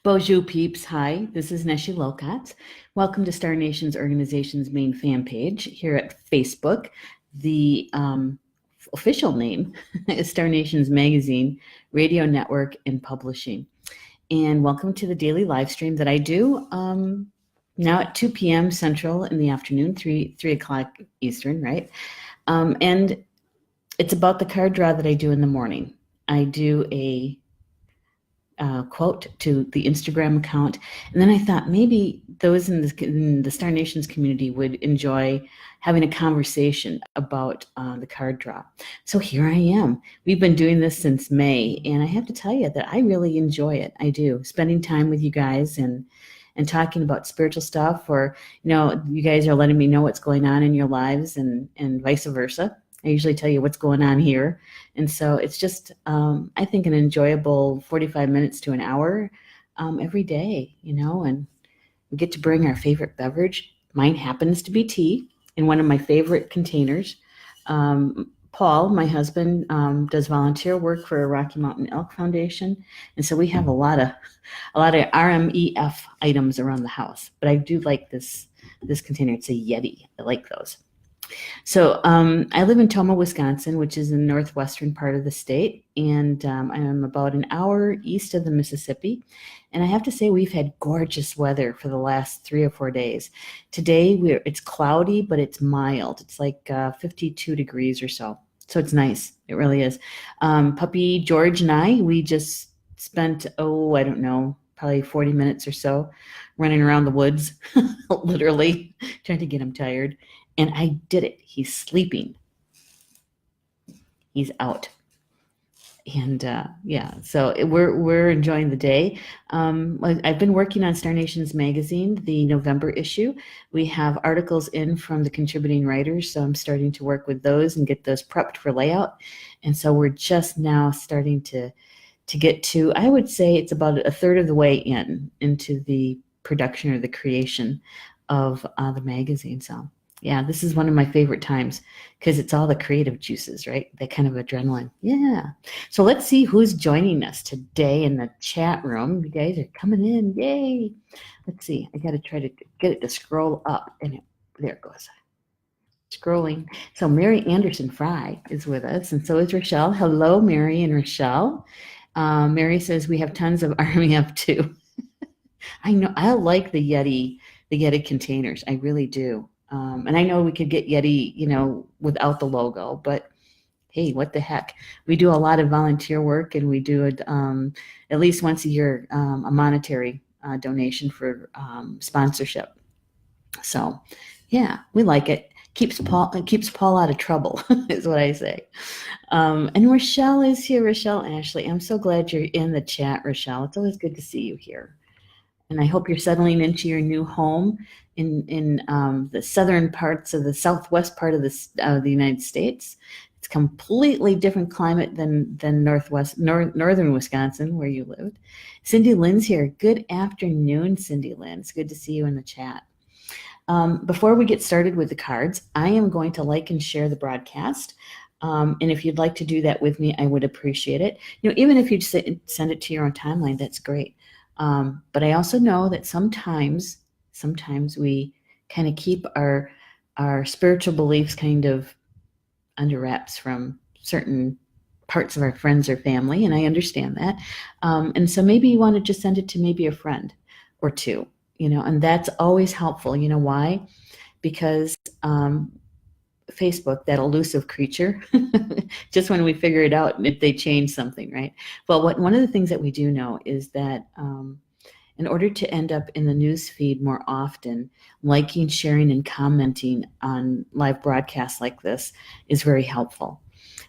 Bonjour peeps, hi, this is Neshi Lilkatz. Welcome to Star Nations Organization's main fan page here at Facebook. The official name is Star Nations Magazine, Radio Network, and Publishing. And welcome to the daily live stream that I do now at 2 p.m. Central in the afternoon, 3 o'clock Eastern, right? And it's about the card draw that I do in the morning. I do a quote to the Instagram account. And then I thought maybe those in the Star Nations community would enjoy having a conversation about the card draw. So here I am. We've been doing this since May, and I have to tell you that I really enjoy it. I do. Spending time with you guys and talking about spiritual stuff, or, you guys are letting me know what's going on in your lives and vice versa. I usually tell you what's going on here. And so it's just, I think, an enjoyable 45 minutes to an hour every day, and we get to bring our favorite beverage. Mine happens to be tea in one of my favorite containers. Paul, my husband, does volunteer work for a Rocky Mountain Elk Foundation. And so we have a lot of RMEF items around the house. But I do like this container. It's a Yeti. I like those. So I live in Tomah, Wisconsin, which is in the northwestern part of the state, and I'm about an hour east of the Mississippi. And I have to say we've had gorgeous weather for the last 3 or 4 days. Today it's cloudy, but it's mild. It's like 52 degrees or so. So it's nice. It really is. Puppy George and I, we just spent, I don't know, probably 40 minutes or so running around the woods, literally trying to get him tired. And I did it. He's sleeping. He's out. And so we're enjoying the day. I've been working on Star Nations Magazine, the November issue. We have articles in from the contributing writers, so I'm starting to work with those and get those prepped for layout. And so we're just now starting to get to, I would say it's about a third of the way into the production or the creation of the magazine. So yeah, this is one of my favorite times because it's all the creative juices, right? That kind of adrenaline. Yeah. So let's see who's joining us today in the chat room. You guys are coming in. Yay. Let's see. I got to try to get it to scroll up. And there it goes. Scrolling. So Mary Anderson Fry is with us, and so is Rochelle. Hello, Mary and Rochelle. Mary says we have tons of RMF too. I know. I like the Yeti containers. I really do. And I know we could get Yeti, without the logo, but hey, what the heck? We do a lot of volunteer work, and we do it at least once a year, a monetary donation for sponsorship. So, yeah, we like it. Keeps Paul out of trouble, is what I say. And Rochelle is here. Rochelle Ashley, I'm so glad you're in the chat, Rochelle. It's always good to see you here. And I hope you're settling into your new home in the southern parts of the southwest part of the United States. It's completely different climate than northern Wisconsin, where you lived. Cindy Lynn's here. Good afternoon, Cindy Lynn. It's good to see you in the chat. Before we get started with the cards, I am going to like and share the broadcast. And if you'd like to do that with me, I would appreciate it. Even if you send it to your own timeline, that's great. But I also know that sometimes we kind of keep our spiritual beliefs kind of under wraps from certain parts of our friends or family, and I understand that. And so maybe you want to just send it to maybe a friend or two, and that's always helpful. You know why? Because Facebook, that elusive creature, just when we figure it out, if they change something, right? Well, one of the things that we do know is that in order to end up in the news feed more often, liking, sharing, and commenting on live broadcasts like this is very helpful.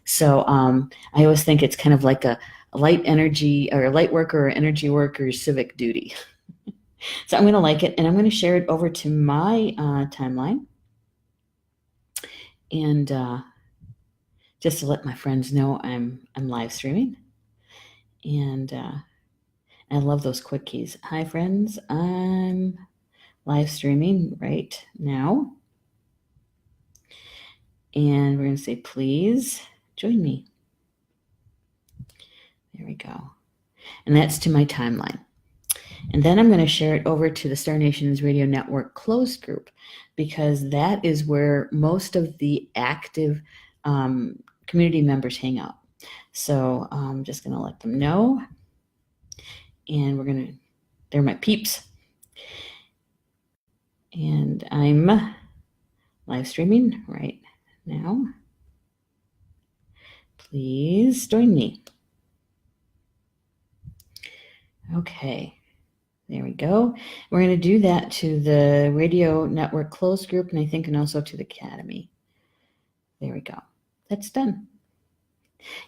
So I always think it's kind of like a light energy or a light worker or energy worker's civic duty. So I'm going to like it, and I'm going to share it over to my timeline. And just to let my friends know I'm live streaming. And I love those quick keys. Hi, friends. I'm live streaming right now. And we're going to say, please join me. There we go. And that's to my timeline. And then I'm going to share it over to the Star Nations Radio Network closed group, because that is where most of the active community members hang out. So I'm just going to let them know. And they're my peeps. And I'm live streaming right now. Please join me. Okay, there we go. We're going to do that to the Radio Network closed group, and I think and also to the Academy. There we go. That's done.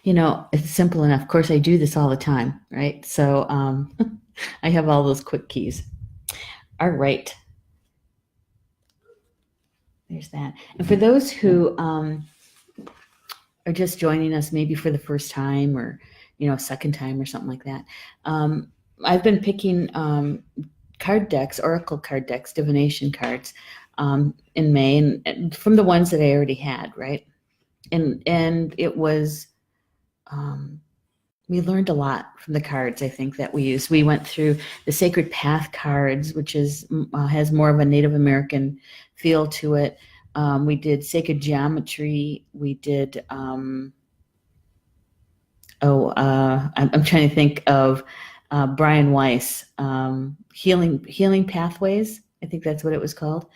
It's simple enough. Of course, I do this all the time, right? So I have all those quick keys. All right. There's that. And for those who are just joining us maybe for the first time, or second time or something like that, I've been picking card decks, oracle card decks, divination cards in May, and from the ones that I already had, right? And it was we learned a lot from the cards, I think, that we used. We went through the Sacred Path cards, which has more of a Native American feel to it. We did Sacred Geometry. We did, I'm trying to think of Brian Weiss, Healing Pathways. I think that's what it was called,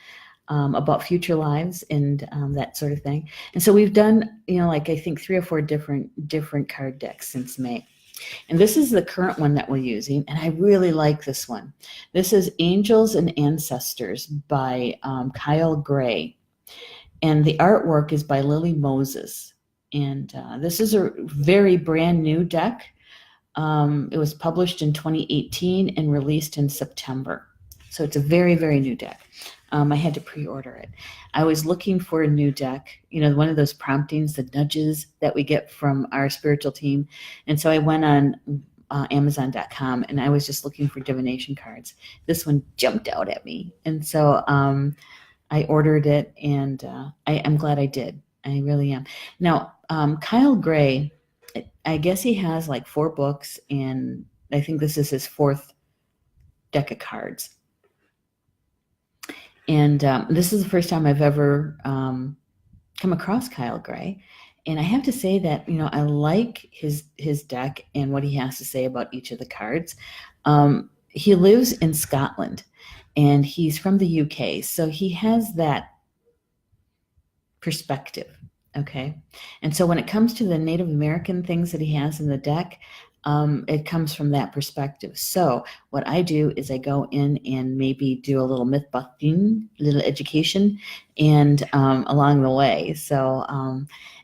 about future lives and that sort of thing. And so we've done, I think 3 or 4 different card decks since May. And this is the current one that we're using, and I really like this one. This is Angels and Ancestors by Kyle Gray, and the artwork is by Lily Moses. And this is a very brand new deck. It was published in 2018 and released in September. So it's a very, very new deck. I had to pre-order it. I was looking for a new deck, one of those promptings, the nudges that we get from our spiritual team. And so I went on Amazon.com, and I was just looking for divination cards. This one jumped out at me. And so I ordered it, and I'm glad I did. I really am. Now, Kyle Gray, I guess he has like 4 books, and I think this is his 4th deck of cards. And this is the first time I've ever come across Kyle Gray. And I have to say that, I like his deck and what he has to say about each of the cards. He lives in Scotland, and he's from the UK. So he has that perspective, okay? And so when it comes to the Native American things that he has in the deck, it comes from that perspective. So what I do is I go in and maybe do a little myth busting, a little education, and along the way. So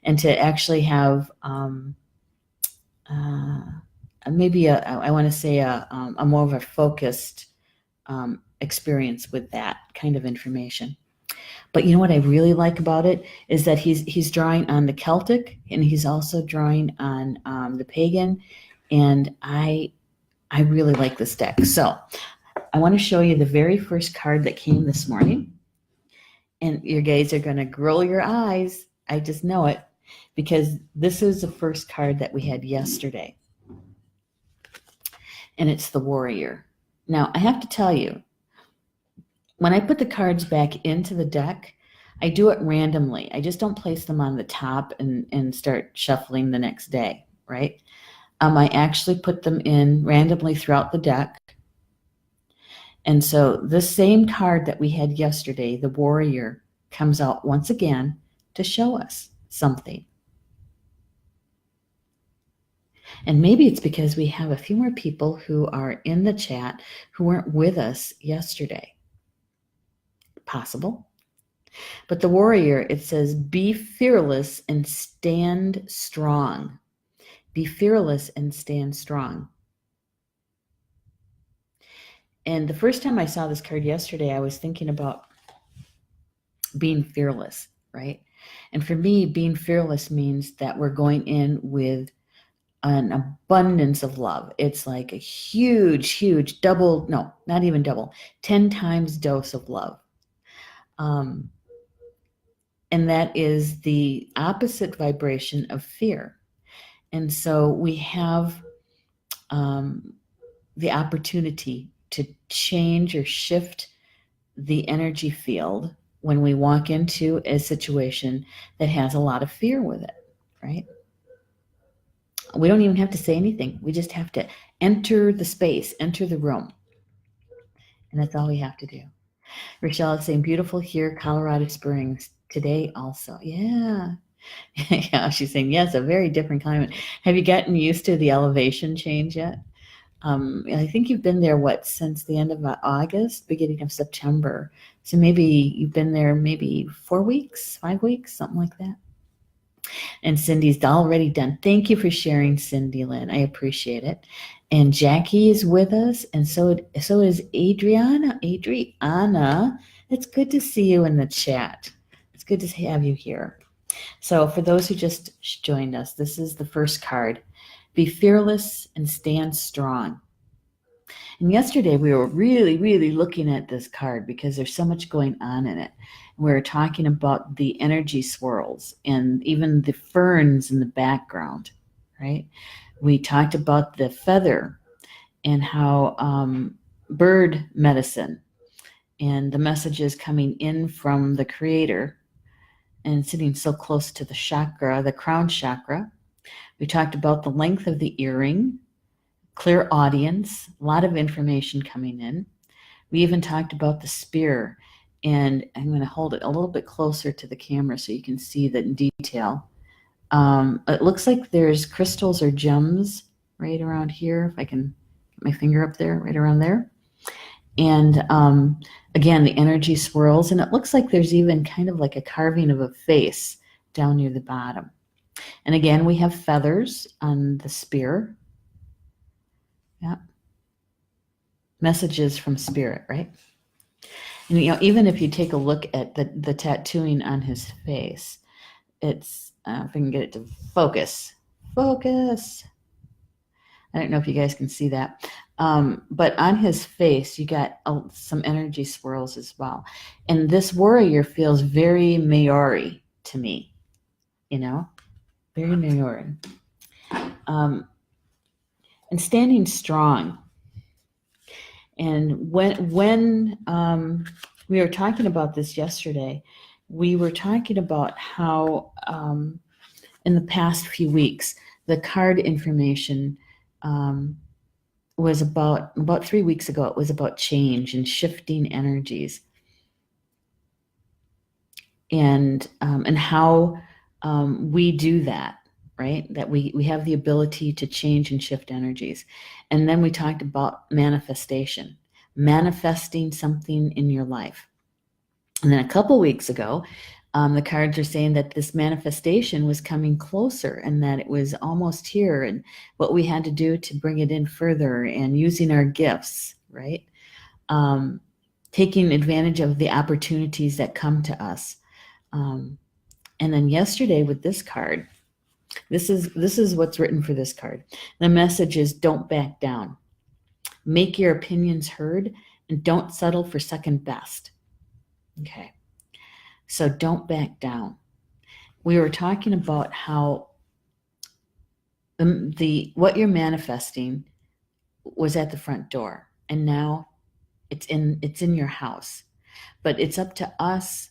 and to actually have maybe I want to say a more of a focused experience with that kind of information. But what I really like about it is that he's drawing on the Celtic, and he's also drawing on the pagan. And I really like this deck. So I want to show you the very first card that came this morning. And your guys are going to roll your eyes. I just know it, because this is the first card that we had yesterday. And it's the Warrior. Now, I have to tell you, when I put the cards back into the deck, I do it randomly. I just don't place them on the top and start shuffling the next day, right? I actually put them in randomly throughout the deck. And so the same card that we had yesterday, the Warrior, comes out once again to show us something. And maybe it's because we have a few more people who are in the chat who weren't with us yesterday. Possible. But the Warrior, it says, be fearless and stand strong. Be fearless and stand strong. And the first time I saw this card yesterday, I was thinking about being fearless, right? And for me, being fearless means that we're going in with an abundance of love. It's like a huge double, no, not even double, 10 times dose of love. And that is the opposite vibration of fear. And so we have the opportunity to change or shift the energy field when we walk into a situation that has a lot of fear with it, right? We don't even have to say anything. We just have to enter the space, enter the room. And that's all we have to do. Rochelle is saying, beautiful here, Colorado Springs today also. Yeah. Yeah, she's saying, yes, a very different climate. Have you gotten used to the elevation change yet? I think you've been there, since the end of August, beginning of September. So maybe you've been there maybe 4 weeks, 5 weeks, something like that. And Cindy's already done. Thank you for sharing, Cindy Lynn. I appreciate it. And Jackie is with us, and so is Adriana. Adriana, it's good to see you in the chat. It's good to have you here. So for those who just joined us, this is the first card. Be fearless and stand strong. And yesterday we were really, really looking at this card because there's so much going on in it. We were talking about the energy swirls and even the ferns in the background, right? We talked about the feather and how bird medicine and the messages coming in from the creator and sitting so close to the chakra, the crown chakra. We talked about the length of the earring, clear audience, a lot of information coming in. We even talked about the spear, and I'm going to hold it a little bit closer to the camera so you can see that in detail. It looks like there's crystals or gems right around here, if I can get my finger up there, right around there. And again, the energy swirls, and it looks like there's even kind of like a carving of a face down near the bottom. And again, we have feathers on the spear. Yeah. Messages from spirit, right? And even if you take a look at the tattooing on his face, it's if I can get it to focus. I don't know if you guys can see that. But on his face, you got some energy swirls as well. And this warrior feels very Maori to me, very Maori. And standing strong. And when we were talking about this yesterday, we were talking about how in the past few weeks, the card information was about 3 weeks ago, it was about change and shifting energies. And how we do that, right? That we have the ability to change and shift energies. And then we talked about manifesting something in your life. And then a couple weeks ago, the cards are saying that this manifestation was coming closer and that it was almost here, and what we had to do to bring it in further and using our gifts, right? Taking advantage of the opportunities that come to us. And then yesterday with this card, this is what's written for this card. The message is, don't back down. Make your opinions heard and don't settle for second best. Okay. So don't back down. We were talking about how what you're manifesting was at the front door, and now it's in your house. But it's up to us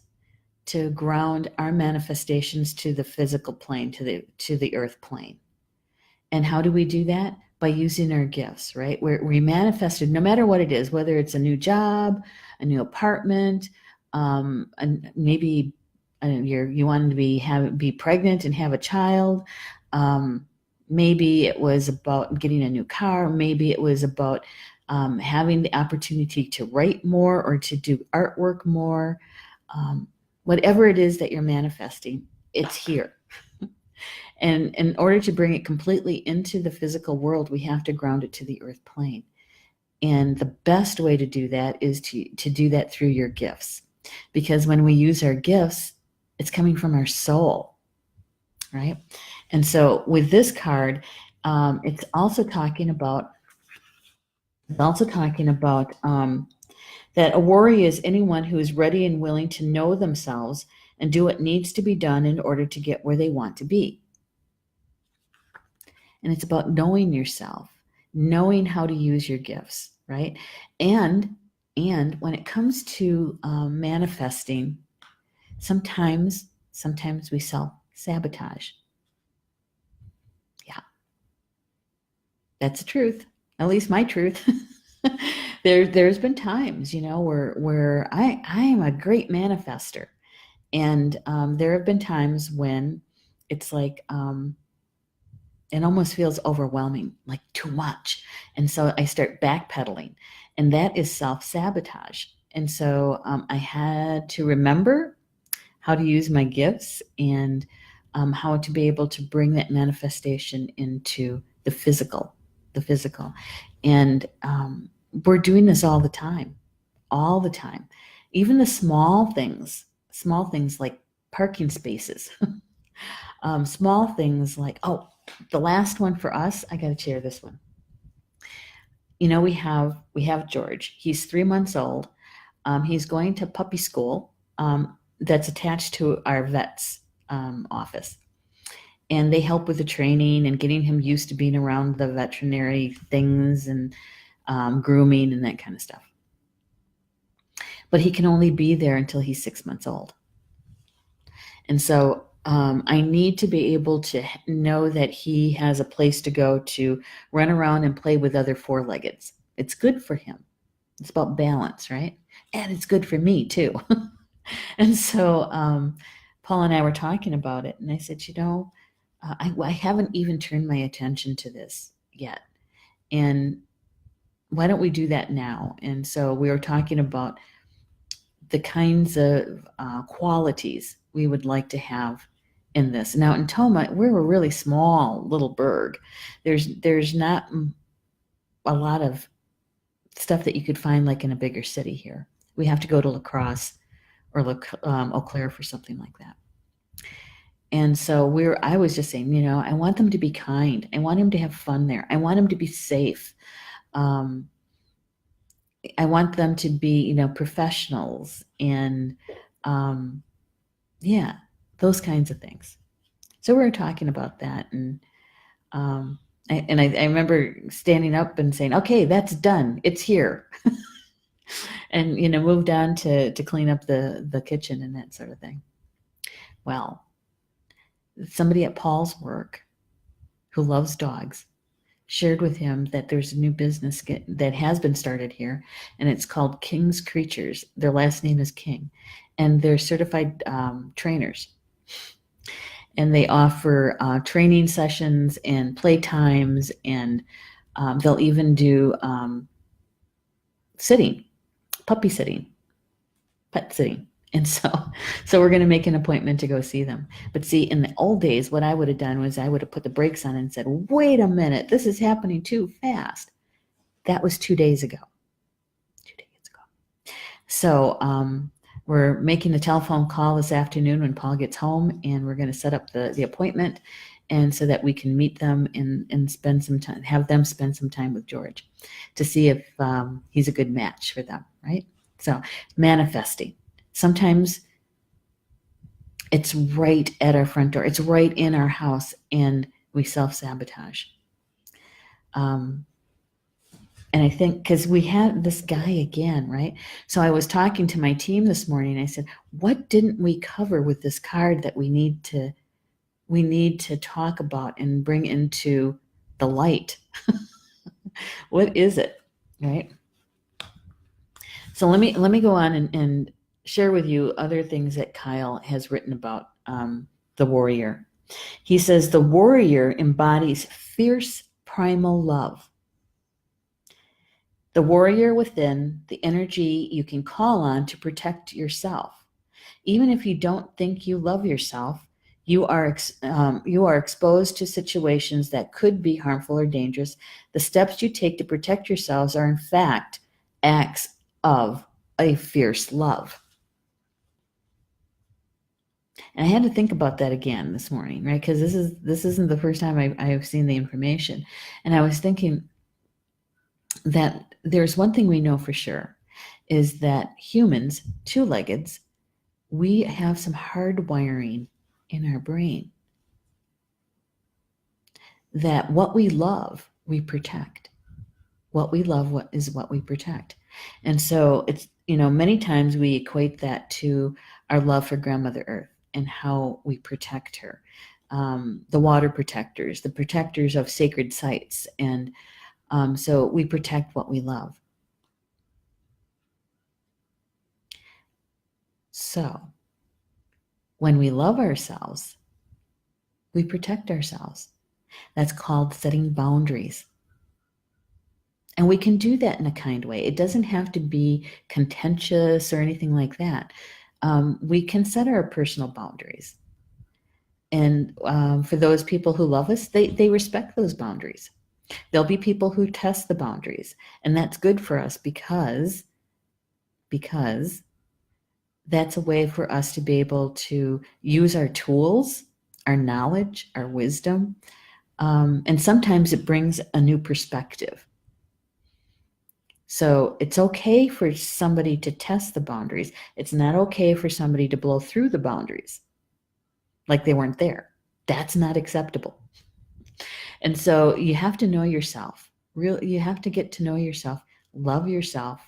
to ground our manifestations to the physical plane, to the earth plane. And how do we do that? By using our gifts, right? We manifested, no matter what it is, whether it's a new job, a new apartment, and maybe you wanted to be pregnant and have a child. Maybe it was about getting a new car. Maybe it was about having the opportunity to write more or to do artwork more. Whatever it is that you're manifesting, it's here. And in order to bring it completely into the physical world, we have to ground it to the earth plane. And the best way to do that is to do that through your gifts. Because when we use our gifts, it's coming from our soul, right? And so with this card, it's also talking about that a warrior is anyone who is ready and willing to know themselves and do what needs to be done in order to get where they want to be. And it's about knowing yourself, knowing how to use your gifts. right? And when it comes to manifesting, sometimes we self-sabotage. Yeah, that's the truth. At least my truth. There's been times, where I am a great manifester, and there have been times when it's like it almost feels overwhelming, like too much, and so I start backpedaling, and that is self-sabotage. And so I had to remember how to use my gifts, and how to be able to bring that manifestation into the physical, and we're doing this all the time, even the small things like parking spaces. Small things like, oh, the last one for us, I got to share this one. We have George. He's 3 months old. He's going to puppy school, that's attached to our vet's office. And they help with the training and getting him used to being around the veterinary things, and grooming and that kind of stuff. But he can only be there until he's 6 months old. And so I need to be able to know that he has a place to go to run around and play with other four-leggeds. It's good for him. It's about balance, right? And it's good for me too. And so Paul and I were talking about it, and I said, I haven't even turned my attention to this yet. And why don't we do that now? And so we were talking about the kinds of qualities we would like to have in this. Now in Toma, we're a really small little burg. There's not a lot of stuff that you could find like in a bigger city here. We have to go to La Crosse or Eau Claire for something like that. And so I was just saying, I want them to be kind. I want him to have fun there. I want him to be safe. I want them to be, professionals, and yeah, those kinds of things. So we were talking about that, and I remember standing up and saying, okay, that's done. It's here. And, moved on to clean up the kitchen and that sort of thing. Well, somebody at Paul's work who loves dogs shared with him that there's a new business that has been started here, and it's called King's Creatures. Their last name is King, and they're certified trainers. And they offer training sessions and play times, and they'll even do puppy sitting, pet sitting. And so we're going to make an appointment to go see them. But see, in the old days, what I would have done was I would have put the brakes on and said, wait a minute, this is happening too fast. That was 2 days ago. So we're making a telephone call this afternoon when Paul gets home, and we're going to set up the appointment, and so that we can meet them and spend some time, have them spend some time with George to see if he's a good match for them, right? So manifesting. Sometimes it's right at our front door. It's right in our house, and we self-sabotage. And I think because we had this guy again, right? So I was talking to my team this morning. I said, what didn't we cover with this card that we need to talk about and bring into the light? What is it, right? So let me go on and share with you other things that Kyle has written about the warrior. He says the warrior embodies fierce primal love. The warrior within, the energy you can call on to protect yourself. Even if you don't think you love yourself, you are exposed to situations that could be harmful or dangerous. The steps you take to protect yourselves are in fact acts of a fierce love. And I had to think about that again this morning, right? Because this isn't the first time I have seen the information. And I was thinking that there's one thing we know for sure, is that humans, two-leggeds, we have some hard wiring in our brain that what we love, we protect. What we love is what we protect. And so it's, many times we equate that to our love for Grandmother Earth and how we protect her. The water protectors, the protectors of sacred sites. And so we protect what we love. So when we love ourselves, we protect ourselves. That's called setting boundaries. And we can do that in a kind way. It doesn't have to be contentious or anything like that. We can set our personal boundaries. And for those people who love us, they respect those boundaries. There'll be people who test the boundaries. And that's good for us because that's a way for us to be able to use our tools, our knowledge, our wisdom. And sometimes it brings a new perspective. So it's okay for somebody to test the boundaries. It's not okay for somebody to blow through the boundaries like they weren't there. That's not acceptable. And so you have to know yourself. You have to get to know yourself, love yourself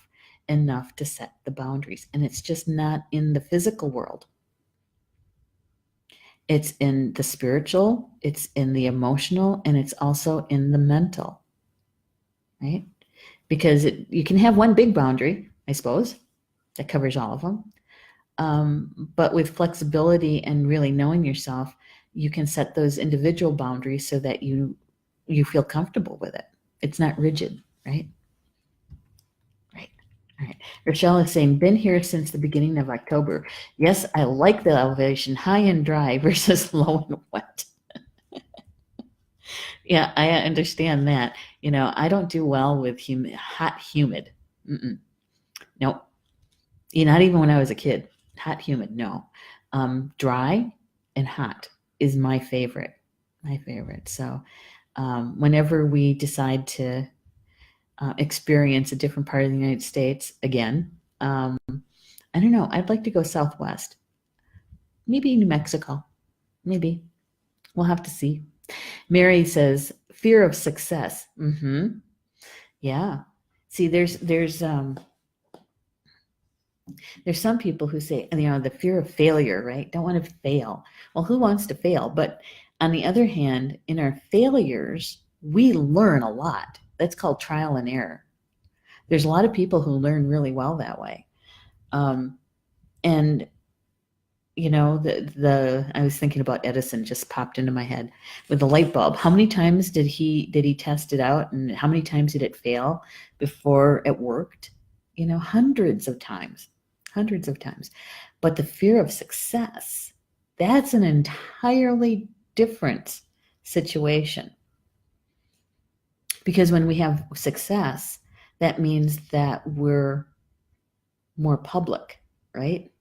enough to set the boundaries. And it's just not in the physical world. It's in the spiritual, it's in the emotional, and it's also in the mental, right? Because you can have one big boundary, I suppose, that covers all of them. But with flexibility and really knowing yourself, you can set those individual boundaries so that you feel comfortable with it. It's not rigid, right? Right. All right. Rochelle is saying, been here since the beginning of October. Yes, I like the elevation, high and dry versus low and wet. Yeah, I understand that. I don't do well with hot, humid. Nope. Not even when I was a kid. Hot, humid, no. Dry and hot is my favorite. My favorite. So whenever we decide to experience a different part of the United States again, I don't know. I'd like to go southwest. Maybe New Mexico. Maybe. We'll have to see. Mary says, fear of success. Yeah. See, there's some people who say, the fear of failure, right? Don't want to fail. Well, who wants to fail? But on the other hand, in our failures, we learn a lot. That's called trial and error. There's a lot of people who learn really well that way. And I was thinking about Edison, just popped into my head with the light bulb. How many times did he test it out, and how many times did it fail before it worked? Hundreds of times. But the fear of success, that's an entirely different situation. Because when we have success, that means that we're more public, right?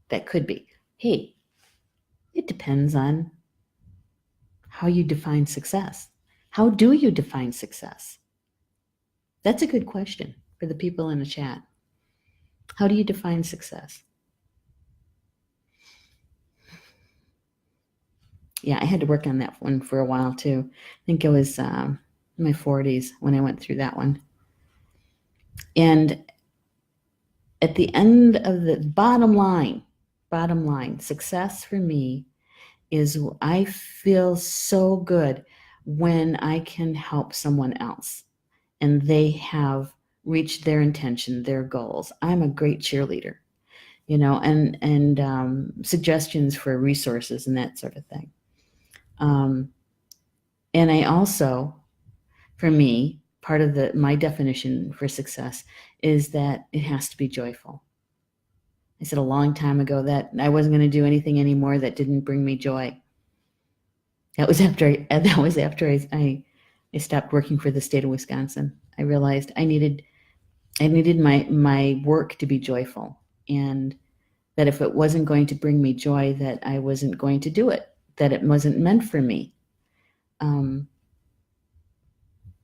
That could be. Hey, it depends on how you define success. How do you define success? That's a good question for the people in the chat. How do you define success? Yeah, I had to work on that one for a while too. I think it was in my 40s when I went through that one. And at the end of the bottom line, success for me is I feel so good when I can help someone else and they have reached their intention, their goals. I'm a great cheerleader, and suggestions for resources and that sort of thing. And I also, for me, part of my definition for success is that it has to be joyful. I said a long time ago that I wasn't going to do anything anymore that didn't bring me joy. That was after I stopped working for the state of Wisconsin. I realized I needed my work to be joyful, and that if it wasn't going to bring me joy, that I wasn't going to do it, that it wasn't meant for me.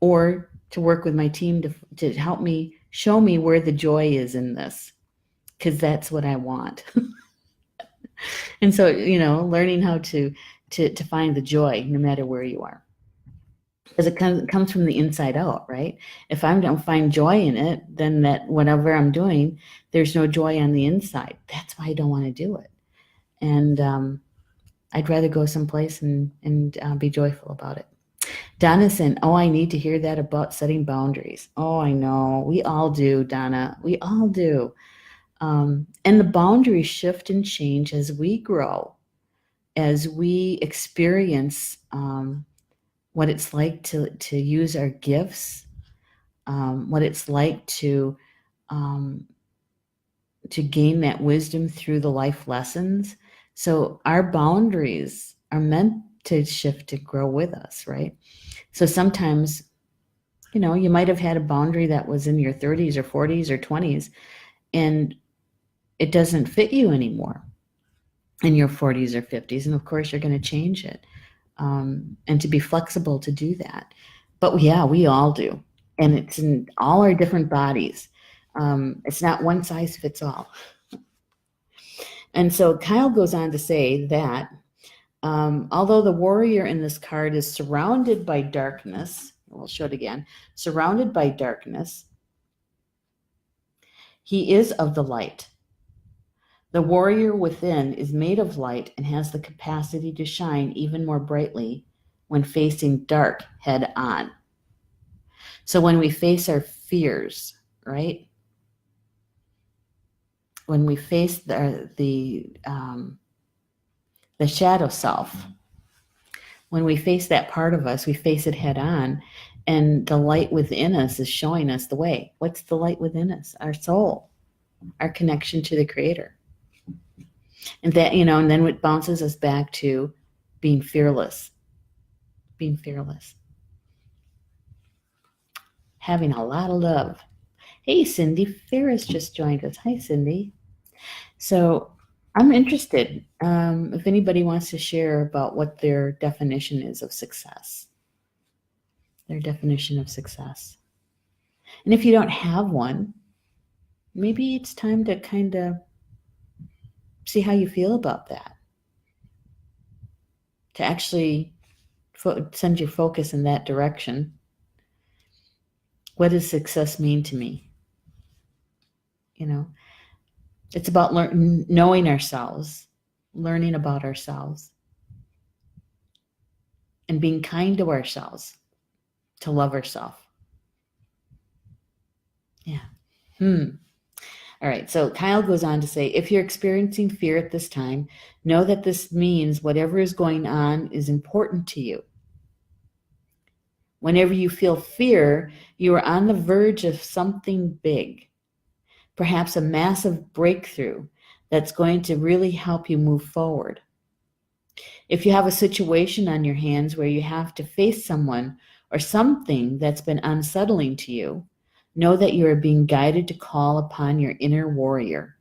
Or to work with my team to help me, show me where the joy is in this, because that's what I want. And so, learning how to find the joy no matter where you are. because it comes from the inside out, right? If I don't find joy in it, then that whatever I'm doing, there's no joy on the inside. That's why I don't want to do it. And I'd rather go someplace and be joyful about it. Donna said, "Oh, I need to hear that about setting boundaries." Oh, I know. We all do, Donna. We all do. And the boundaries shift and change as we grow, as we experience what it's like to use our gifts, what it's like um, to gain that wisdom through the life lessons. So our boundaries are meant to shift to grow with us, right? So sometimes, you might have had a boundary that was in your 30s or 40s or 20s, and it doesn't fit you anymore in your 40s or 50s. And of course, you're going to change it. And to be flexible to do that. But yeah, we all do. And it's in all our different bodies. It's not one size fits all. And so Kyle goes on to say that although the warrior in this card is surrounded by darkness, we'll show it again, surrounded by darkness, he is of the light. The warrior within is made of light and has the capacity to shine even more brightly when facing dark head on. So when we face our fears, right? When we face the shadow self, when we face that part of us, we face it head on, and the light within us is showing us the way. What's the light within us? Our soul, our connection to the Creator. And that, and then it bounces us back to being fearless. Being fearless. Having a lot of love. Hey, Cindy Ferris just joined us. Hi, Cindy. So I'm interested if anybody wants to share about what their definition is of success. Their definition of success. And if you don't have one, maybe it's time to kind of see how you feel about that. To actually send your focus in that direction. What does success mean to me? It's about knowing ourselves, learning about ourselves, and being kind to ourselves, to love ourselves. Yeah. All right. So Kyle goes on to say, if you're experiencing fear at this time, know that this means whatever is going on is important to you. Whenever you feel fear, you are on the verge of something big, perhaps a massive breakthrough that's going to really help you move forward. If you have a situation on your hands where you have to face someone or something that's been unsettling to you, know that you are being guided to call upon your inner warrior.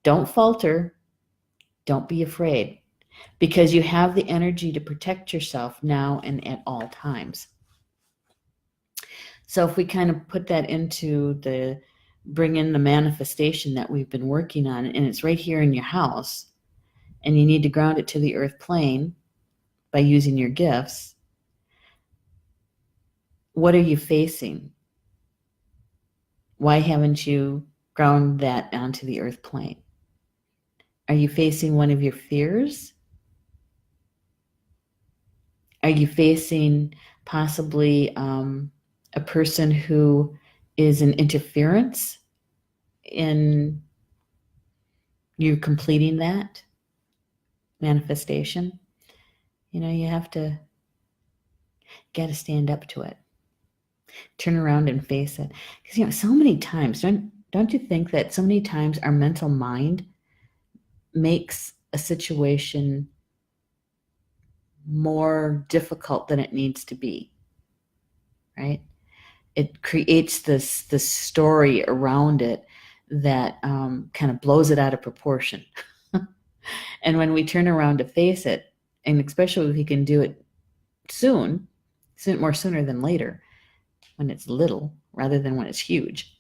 Don't falter. Don't be afraid, because you have the energy to protect yourself now and at all times. So if we kind of put that into bring in the manifestation that we've been working on, and it's right here in your house, and you need to ground it to the earth plane by using your gifts. What are you facing? Why haven't you ground that onto the earth plane? Are you facing one of your fears? Are you facing possibly a person who is an interference in you completing that manifestation? You have to got to stand up to it. Turn around and face it. Because so many times, don't you think that so many times our mental mind makes a situation more difficult than it needs to be, right? It creates this story around it that kind of blows it out of proportion. And when we turn around to face it, and especially if we can do it more sooner than later, when it's little rather than when it's huge,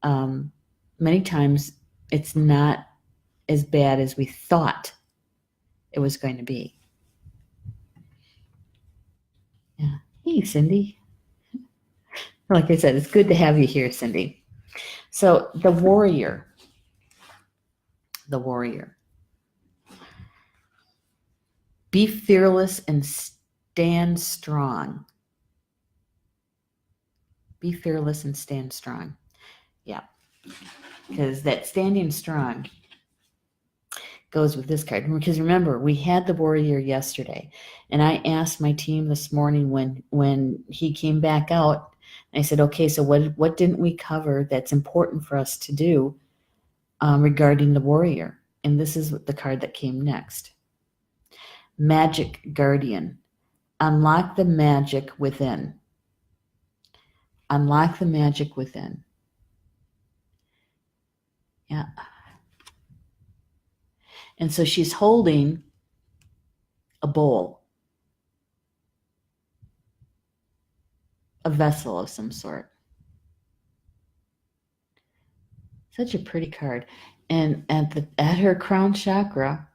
many times it's not as bad as we thought it was going to be. Yeah. Hey, Cindy. Like I said, it's good to have you here, Cindy. So the warrior, the warrior. Be fearless and stand strong. Be fearless and stand strong. Yeah, because that standing strong goes with this card. Because remember, we had the warrior yesterday, and I asked my team this morning when he came back out. I said, okay, so what didn't we cover that's important for us to do regarding the warrior? And this is the card that came next. Magick Guardian. Unlock the magic within. Unlock the magic within. Yeah. And so she's holding a bowl, a vessel of some sort. Such a pretty card. And at her crown chakra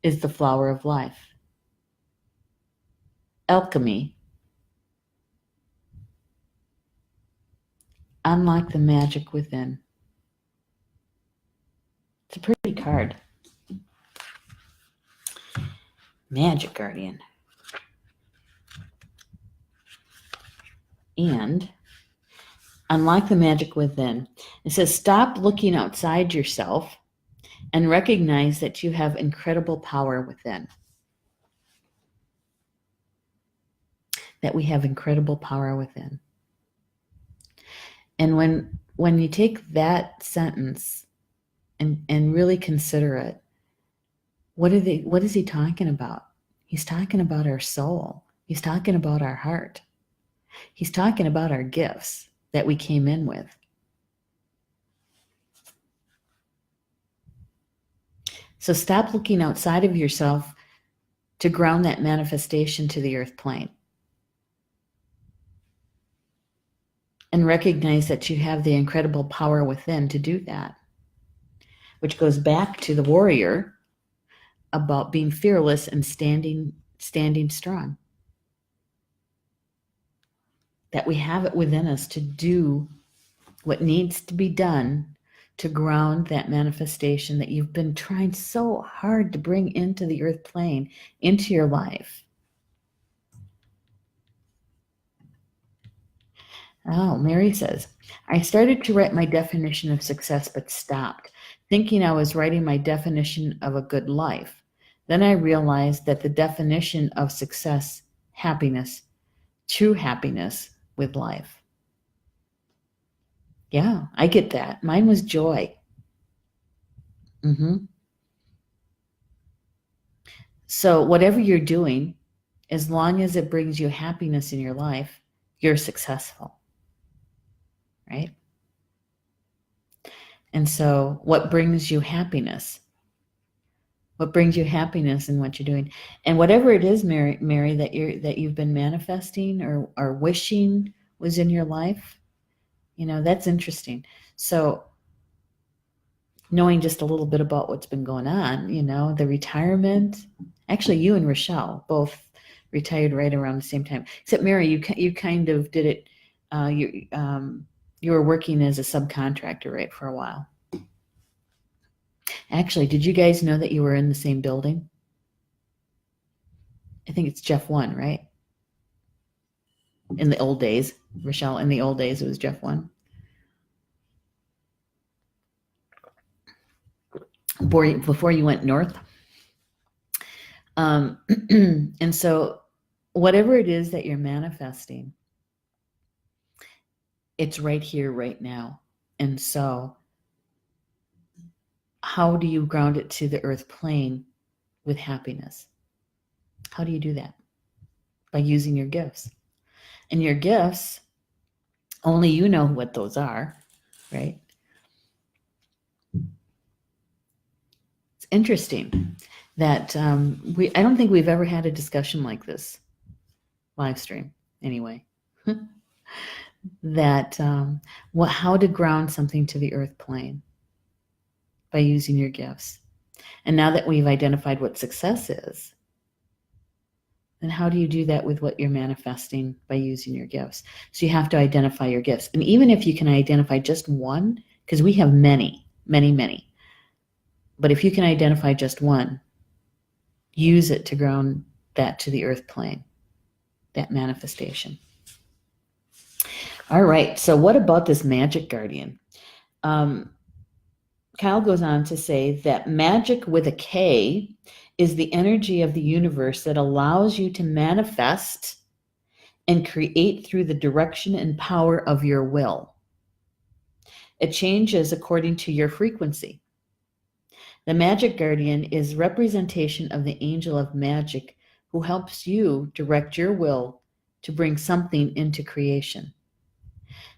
is the flower of life. Alchemy. Unlock the magic within. It's a pretty card. Magick Guardian. And unlock the magic within. It says, stop looking outside yourself and recognize that you have incredible power within. That we have incredible power within. And when you take that sentence and really consider it, what is he talking about? He's talking about our soul. He's talking about our heart. He's talking about our gifts that we came in with. So stop looking outside of yourself to ground that manifestation to the earth plane. And recognize that you have the incredible power within to do that. Which goes back to the warrior about being fearless and standing strong. That we have it within us to do what needs to be done to ground that manifestation that you've been trying so hard to bring into the earth plane, into your life. Oh, Mary says, I started to write my definition of success, but stopped, thinking I was writing my definition of a good life. Then I realized that the definition of success, happiness, true happiness with life. Yeah, I get that. Mine was joy. So whatever you're doing, as long as it brings you happiness in your life, you're successful. Right? And so what brings you happiness? What brings you happiness in what you're doing? And whatever it is, Mary, that you've been manifesting or wishing was in your life, that's interesting. So knowing just a little bit about what's been going on, the retirement. Actually, you and Rochelle both retired right around the same time. Except Mary, you kind of did it. You were working as a subcontractor, right, for a while. Actually, did you guys know that you were in the same building? I think it's Jeff 1, right? In the old days, Rochelle, in the old days, it was Jeff 1. Before you went north. And so whatever it is that you're manifesting, it's right here, right now. And so how do you ground it to the earth plane with happiness? How do you do that? By using your gifts. And your gifts, only you know what those are, right? It's interesting that I don't think we've ever had a discussion like this, live stream anyway, that how to ground something to the earth plane by using your gifts. And now that we've identified what success is, then how do you do that with what you're manifesting by using your gifts? So you have to identify your gifts. And even if you can identify just one, because we have many, many, many, but if you can identify just one, use it to ground that to the earth plane, that manifestation. All right, so what about this Magick Guardian? Kyle goes on to say that magic with a K is the energy of the universe that allows you to manifest and create through the direction and power of your will. It changes according to your frequency. The Magick Guardian is representation of the angel of magic who helps you direct your will to bring something into creation.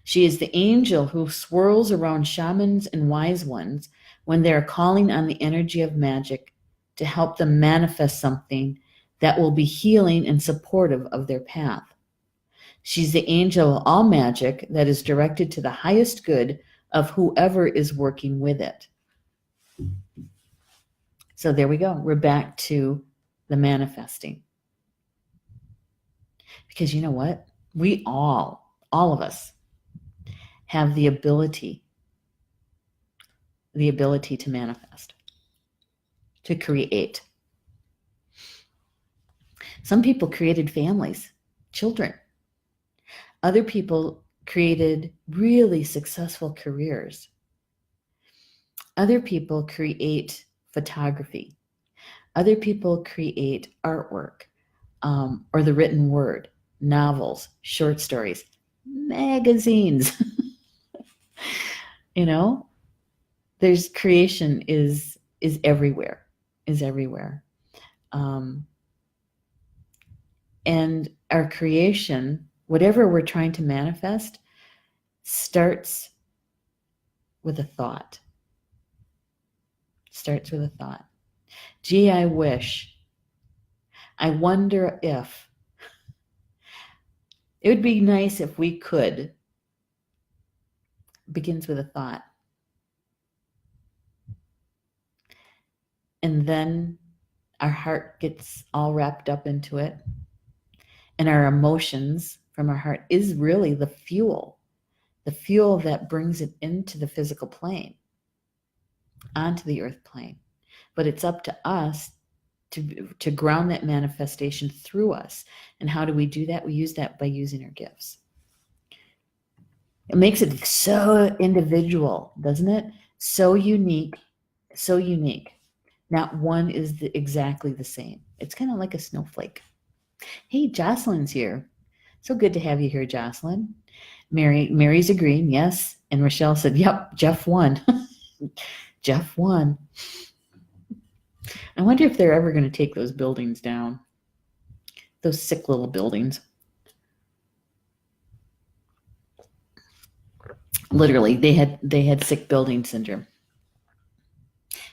She is the angel who swirls around shamans and wise ones when they are calling on the energy of magic to help them manifest something that will be healing and supportive of their path. She's the angel of all magic that is directed to the highest good of whoever is working with it. So there we go. We're back to the manifesting. Because you know what? We all of us, have the ability to manifest, to create. Some people created families, children. Other people created really successful careers. Other people create photography. Other people create artwork, or the written word, novels, short stories, magazines. You know, there's creation is everywhere, and our creation, whatever we're trying to manifest, starts with a thought. Gee, I wish. I wonder if. It would be nice if we could. Begins with a thought. And then our heart gets all wrapped up into it. And our emotions from our heart is really the fuel that brings it into the physical plane, onto the earth plane. But it's up to us to ground that manifestation through us. And how do we do that? We use that by using our gifts. It makes it so individual, doesn't it? So unique. Not one is exactly the same. It's kind of like a snowflake. Hey, Jocelyn's here. So good to have you here, Jocelyn. Mary's agreeing, yes. And Rochelle said, yep, Jeff won. Jeff won. I wonder if they're ever going to take those buildings down. Those sick little buildings. Literally, they had sick building syndrome.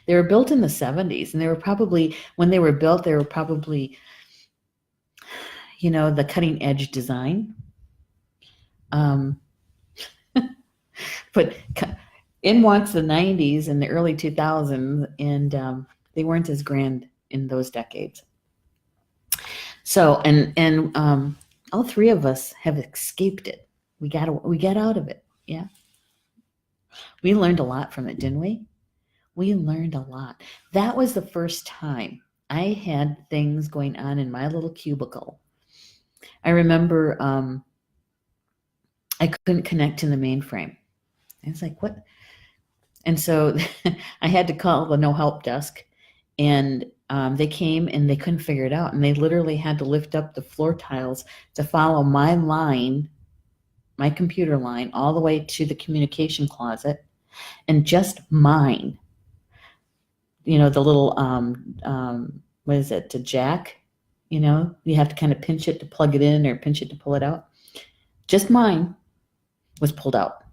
They were built in the 70s, and they were probably, when they were built, they were probably, the cutting edge design. But in once the 90s and the early 2000s, and they weren't as grand in those decades. So, and all three of us have escaped it. We got out of it. Yeah. We learned a lot from it, didn't we? We learned a lot. That was the first time I had things going on in my little cubicle. I remember I couldn't connect to the mainframe. I was like, what? And so I had to call the no help desk, and they came and they couldn't figure it out. And they literally had to lift up the floor tiles to follow my line, my computer line, all the way to the communication closet, and just mine. The little, what is it, to jack? You have to kind of pinch it to plug it in or pinch it to pull it out. Just mine was pulled out.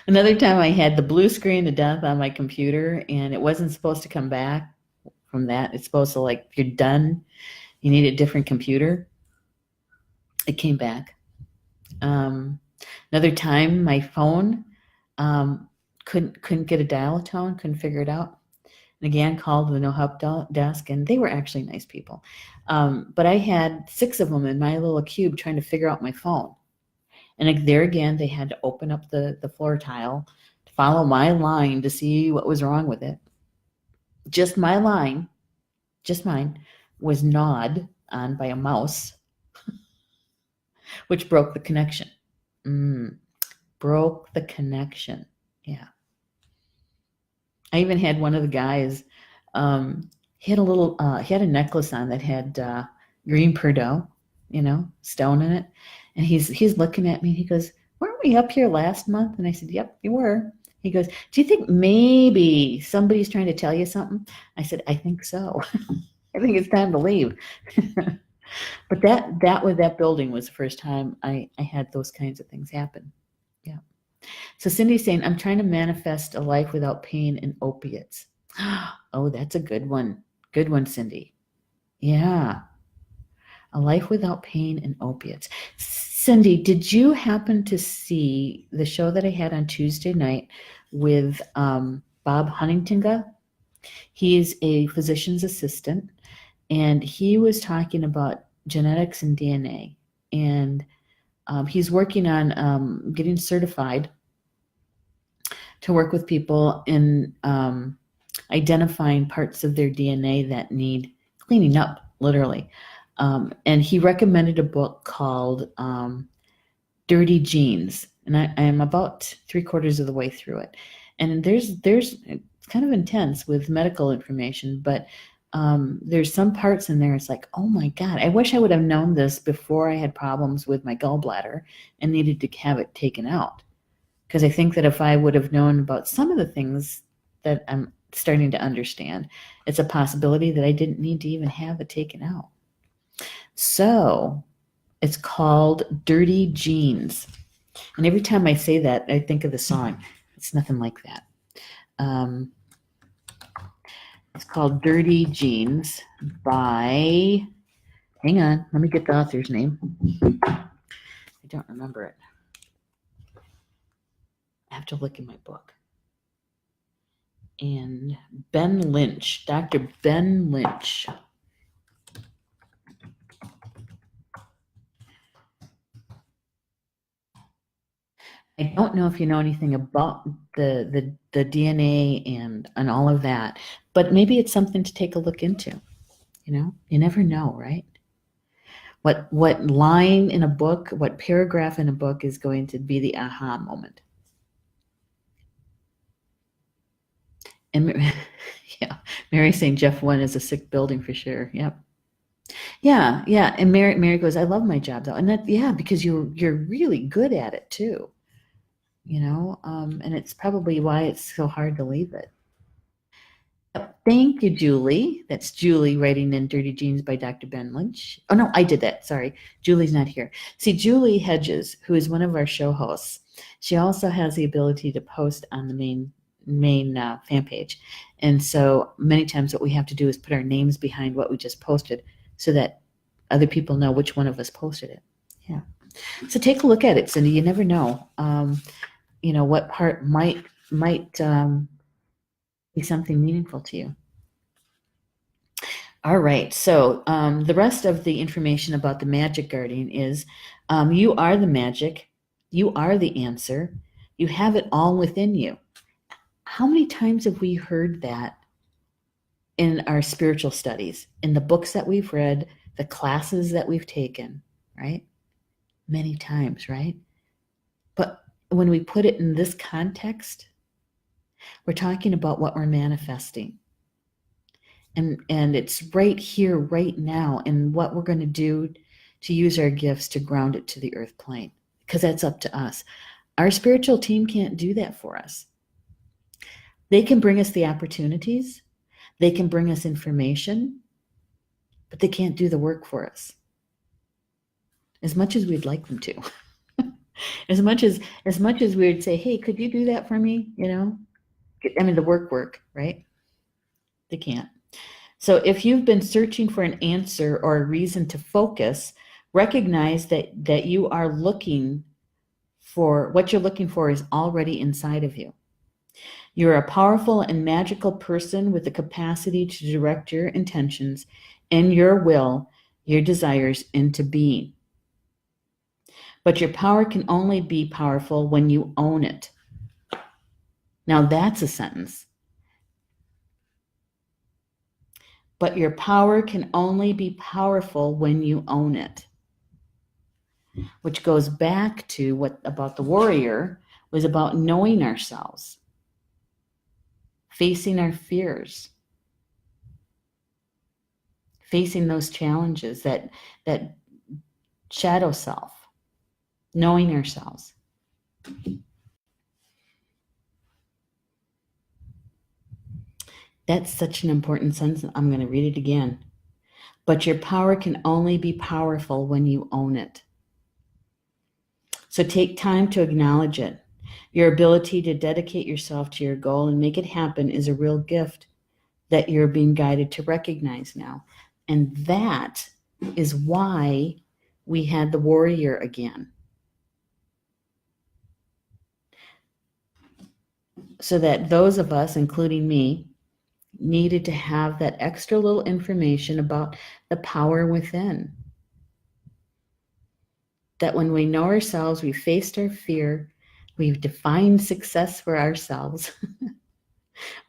Another time I had the blue screen of death on my computer, and it wasn't supposed to come back from that. It's supposed to, like, you're done, you need a different computer. It came back. Another time my phone couldn't get a dial tone, couldn't figure it out. And again, called the no help desk, and they were actually nice people. But I had 6 of them in my little cube trying to figure out my phone. And there again, they had to open up the floor tile to follow my line to see what was wrong with it. Just my line, just mine, was gnawed on by a mouse, which broke the connection. Broke the connection. Yeah. I even had one of the guys, he had a necklace on that had green Purdue, stone in it. And he's looking at me. He goes, "Weren't we up here last month?" And I said, "Yep, you were." He goes, "Do you think maybe somebody's trying to tell you something?" I said, "I think so. I think it's time to leave." But that building was the first time I had those kinds of things happen. Yeah. So Cindy's saying, "I'm trying to manifest a life without pain and opiates." Oh, that's a good one. Good one, Cindy. Yeah. A life without pain and opiates. Cindy, did you happen to see the show that I had on Tuesday night with Bob Huntington? He is a physician's assistant, and he was talking about genetics and DNA. And he's working on getting certified to work with people in identifying parts of their DNA that need cleaning up, literally. And he recommended a book called Dirty Genes. And I am about 3/4 of the way through it. And there's it's kind of intense with medical information, but there's some parts in there, it's like, oh my God, I wish I would have known this before I had problems with my gallbladder and needed to have it taken out. Because I think that if I would have known about some of the things that I'm starting to understand, it's a possibility that I didn't need to even have it taken out. So it's called Dirty Genes. And every time I say that, I think of the song. It's nothing like that. It's called Dirty Genes by, hang on, let me get the author's name. I don't remember it. I have to look in my book. And Ben Lynch, Dr. Ben Lynch. I don't know if you know anything about the DNA and all of that, but maybe it's something to take a look into. You never know, right? What line in a book, what paragraph in a book is going to be the aha moment? And yeah, Mary saying Jeff 1 is a sick building for sure. Yep. Yeah, yeah. And Mary goes, "I love my job though," and that, yeah, because you're really good at it too. And it's probably why it's so hard to leave it. Thank you, Julie. That's Julie writing in Dirty Genes by Dr. Ben Lynch. Oh, no, I did that. Sorry. Julie's not here. See, Julie Hedges, who is one of our show hosts, she also has the ability to post on the main fan page. And so many times what we have to do is put our names behind what we just posted so that other people know which one of us posted it. Yeah. So take a look at it, Cindy. You never know. What part might be something meaningful to you. All right. So the rest of the information about the Magick Guardian is you are the magic. You are the answer. You have it all within you. How many times have we heard that in our spiritual studies, in the books that we've read, the classes that we've taken, right? Many times, right? But when we put it in this context, we're talking about what we're manifesting. And it's right here, right now, and what we're going to do to use our gifts to ground it to the earth plane, because that's up to us. Our spiritual team can't do that for us. They can bring us the opportunities, they can bring us information, but they can't do the work for us. As much as we'd like them to. as much as we would say, "Hey, could you do that for me?" The work, right? They can't. So if you've been searching for an answer or a reason to focus, recognize that you are looking for what you're looking for is already inside of you. You're a powerful and magical person with the capacity to direct your intentions and your will, your desires into being. But your power can only be powerful when you own it. Now that's a sentence. But your power can only be powerful when you own it. Which goes back to what about the warrior was about knowing ourselves, facing our fears, facing those challenges, that shadow self, knowing ourselves. That's such an important sentence. I'm going to read it again. But your power can only be powerful when you own it. So take time to acknowledge it. Your ability to dedicate yourself to your goal and make it happen is a real gift that you're being guided to recognize now. And that is why we had the warrior again. So that those of us, including me, needed to have that extra little information about the power within. That when we know ourselves, we faced our fear, we've defined success for ourselves.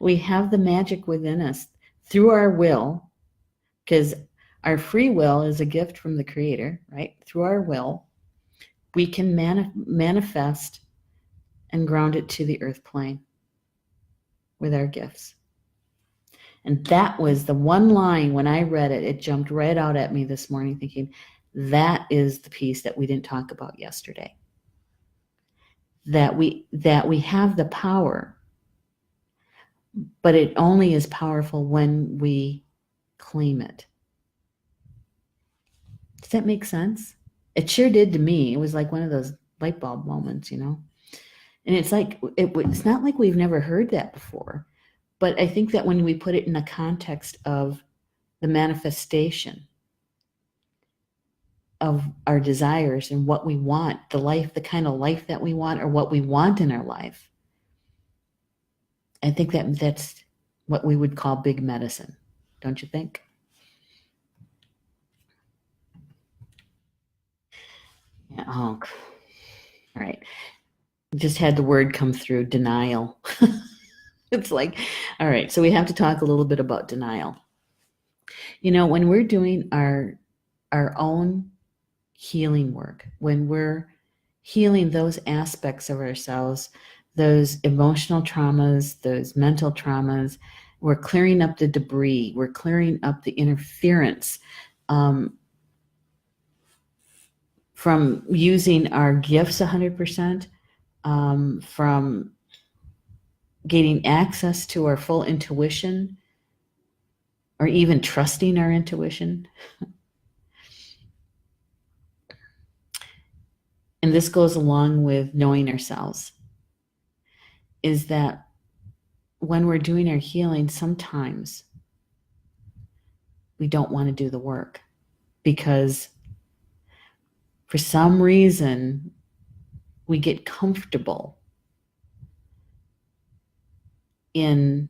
We have the magic within us through our will, because our free will is a gift from the Creator, right? Through our will, we can manifest and ground it to the earth plane with our gifts. And that was the one line when I read it, it jumped right out at me this morning thinking, that is the piece that we didn't talk about yesterday. That we have the power, but it only is powerful when we claim it. Does that make sense? It sure did to me. It was like one of those light bulb moments, you know? And it's like, it's not like we've never heard that before, but I think that when we put it in the context of the manifestation of our desires and what we want, the life, the kind of life that we want or what we want in our life, I think that that's what we would call big medicine, don't you think? Yeah, oh, all right. Just had the word come through, denial. It's like, all right, so we have to talk a little bit about denial. You know, when we're doing our own healing work, when we're healing those aspects of ourselves, those emotional traumas, those mental traumas, we're clearing up the debris, we're clearing up the interference from using our gifts 100%, from gaining access to our full intuition, or even trusting our intuition. And this goes along with knowing ourselves, is that when we're doing our healing, sometimes we don't want to do the work because for some reason we get comfortable in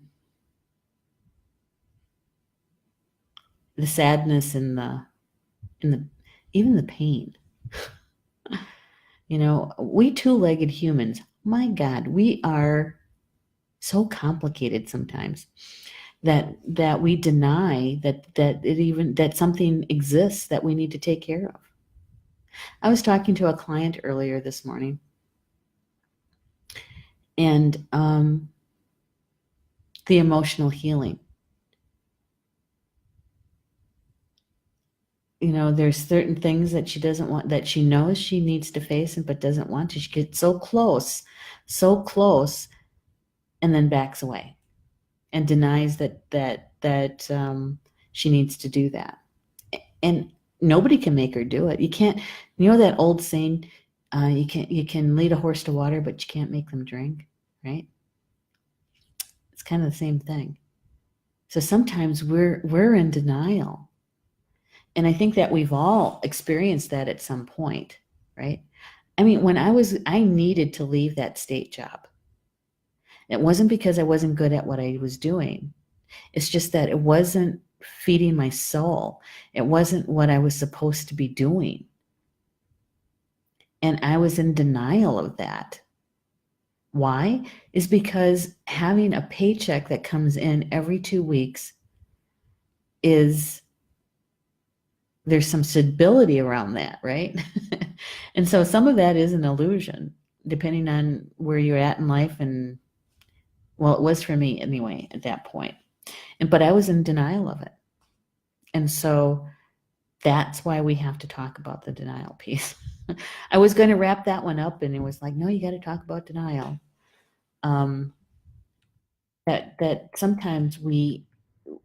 the sadness and the even the pain. You know, we two-legged humans, my God, we are so complicated sometimes that we deny that something exists that we need to take care of. I was talking to a client earlier this morning, and the emotional healing. You know, there's certain things that she doesn't want, that she knows she needs to face, but doesn't want to. She gets so close, and then backs away and denies that she needs to do that. And nobody can make her do it. You can't. You know that old saying, you can lead a horse to water, but you can't make them drink, right? It's kind of the same thing. So sometimes we're in denial. And I think that we've all experienced that at some point, right? I mean, when I needed to leave that state job. It wasn't because I wasn't good at what I was doing. It's just that it wasn't feeding my soul. It wasn't what I was supposed to be doing. And I was in denial of that. Why? Is because having a paycheck that comes in every 2 weeks is there's some stability around that, right? And so some of that is an illusion, depending on where you're at in life. And well, it was for me anyway at that point. But I was in denial of it. And so that's why we have to talk about the denial piece. I was going to wrap that one up, and it was like, no, you got to talk about denial. That sometimes we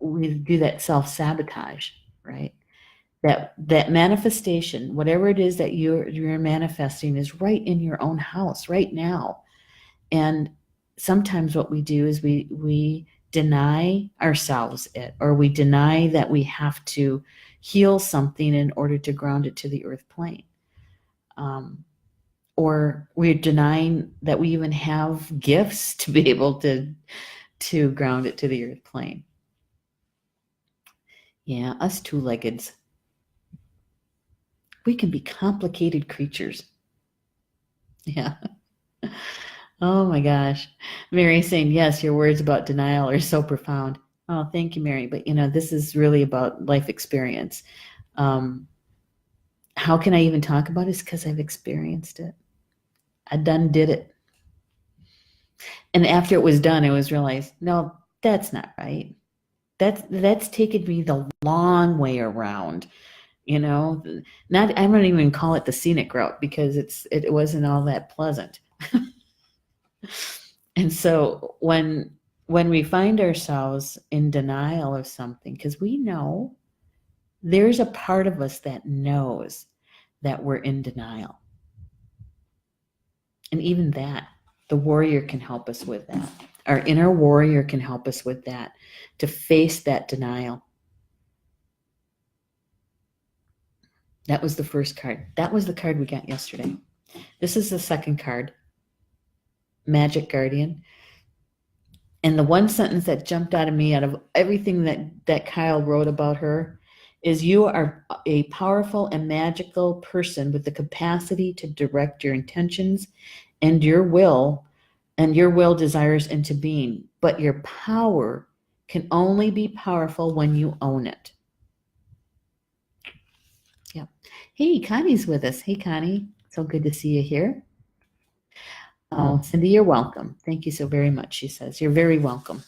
do that self-sabotage, right? That manifestation, whatever it is that you're manifesting, is right in your own house right now. And sometimes what we do is we deny ourselves it, or we deny that we have to heal something in order to ground it to the earth plane. Or we're denying that we even have gifts to be able to ground it to the earth plane. Yeah, us two-leggeds. We can be complicated creatures. Yeah. Oh my gosh. Mary saying, yes, your words about denial are so profound. Oh, thank you, Mary. But this is really about life experience. How can I even talk about it? It's because I've experienced it. I done did it. And after it was done, I was realized, no, that's not right. That's taken me the long way around. Not, I don't even call it the scenic route, because it wasn't all that pleasant. And so when we find ourselves in denial of something, because we know there's a part of us that knows that we're in denial. And even that, the warrior can help us with that. Our inner warrior can help us with that, to face that denial. That was the first card. That was the card we got yesterday. This is the second card, Magick Guardian. And the one sentence that jumped out of me out of everything that Kyle wrote about her is, you are a powerful and magical person with the capacity to direct your intentions and your will desires into being. But your power can only be powerful when you own it. Yep. Hey, Connie's with us. Hey, Connie. So good to see you here. Oh, Cindy, you're welcome. Thank you so very much, she says. You're very welcome.